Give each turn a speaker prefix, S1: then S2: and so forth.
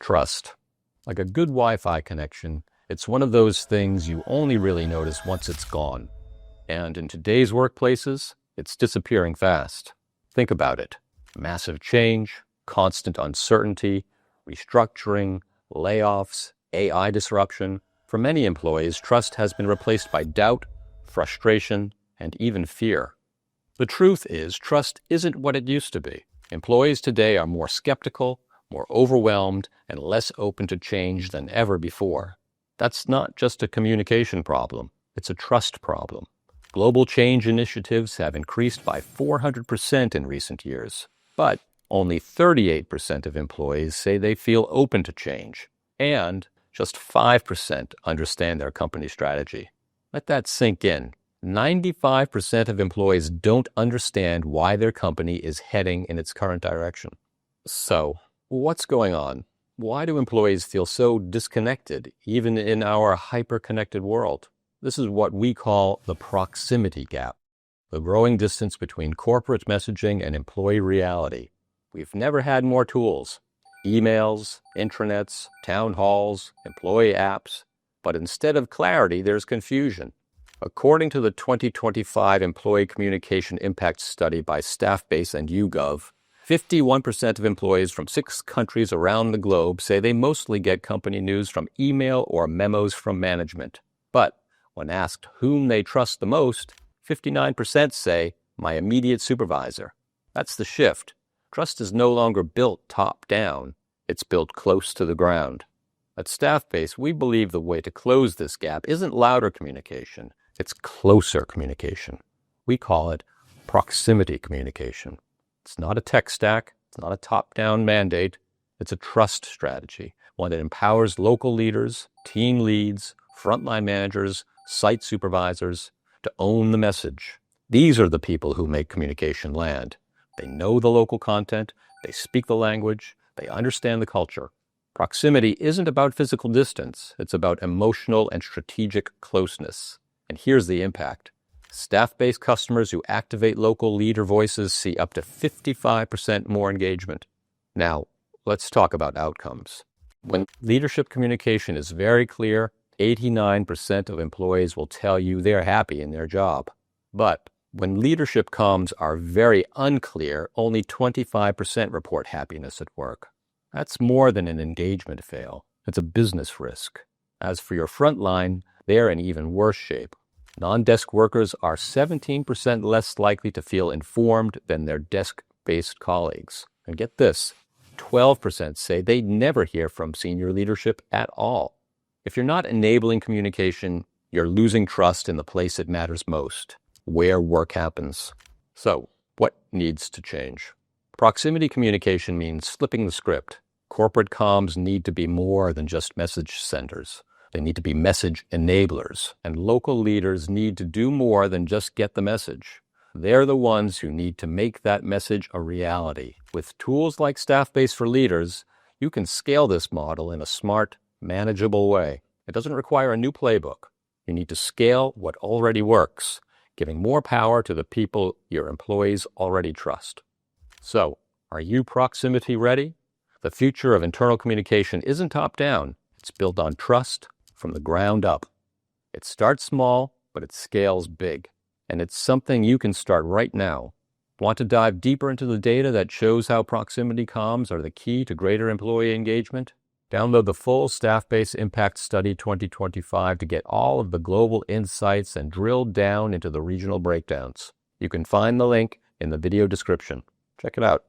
S1: Trust. Like a good Wi-Fi connection, it's one of those things you only really notice once it's gone. And in today's workplaces, it's disappearing fast. Think about it. Massive change, constant uncertainty, restructuring, layoffs, AI disruption. For many employees, trust has been replaced by doubt, frustration, and even fear. The truth is, trust isn't what it used to be. Employees today are more skeptical, more overwhelmed, and less open to change than ever before. That's not just a communication problem, it's a trust problem. Global change initiatives have increased by 400% in recent years, but only 38% of employees say they feel open to change, and just 5% understand their company strategy. Let that sink in. 95% of employees don't understand why their company is heading in its current direction. So, what's going on? Why do employees feel so disconnected, even in our hyper-connected world? This is what we call the proximity gap, the growing distance between corporate messaging and employee reality. We've never had more tools, emails, intranets, town halls, employee apps, but instead of clarity, there's confusion. According to the 2025 Employee Communication Impact Study by Staffbase and YouGov, 51% of employees from 6 countries around the globe say they mostly get company news from email or memos from management. But when asked whom they trust the most, 59% say, my immediate supervisor. That's the shift. Trust is no longer built top-down. It's built close to the ground. At Staffbase, we believe the way to close this gap isn't louder communication. It's closer communication. We call it proximity communication. It's not a tech stack. It's not a top-down mandate. It's a trust strategy, one that empowers local leaders, team leads, frontline managers, site supervisors to own the message. These are the people who make communication land. They know the local content, they speak the language, they understand the culture. Proximity isn't about physical distance. It's about emotional and strategic closeness. And here's the impact. Staff-based customers who activate local leader voices see up to 55% more engagement. Now, let's talk about outcomes. When leadership communication is very clear, 89% of employees will tell you they're happy in their job. But when leadership comms are very unclear, only 25% report happiness at work. That's more than an engagement fail. It's a business risk. As for your frontline, they're in even worse shape. Non-desk workers are 17% less likely to feel informed than their desk-based colleagues. And get this, 12% say they never hear from senior leadership at all. If you're not enabling communication, you're losing trust in the place it matters most, where work happens. So, what needs to change? Proximity communication means flipping the script. Corporate comms need to be more than just message senders. They need to be message enablers. And local leaders need to do more than just get the message. They're the ones who need to make that message a reality. With tools like Staffbase for Leaders, you can scale this model in a smart, manageable way. It doesn't require a new playbook. You need to scale what already works, giving more power to the people your employees already trust. So, are you proximity ready? The future of internal communication isn't top-down. It's built on trust from the ground up. It starts small, but it scales big. And it's something you can start right now. Want to dive deeper into the data that shows how proximity comms are the key to greater employee engagement? Download the full Staffbase Impact Study 2025 to get all of the global insights and drill down into the regional breakdowns. You can find the link in the video description. Check it out.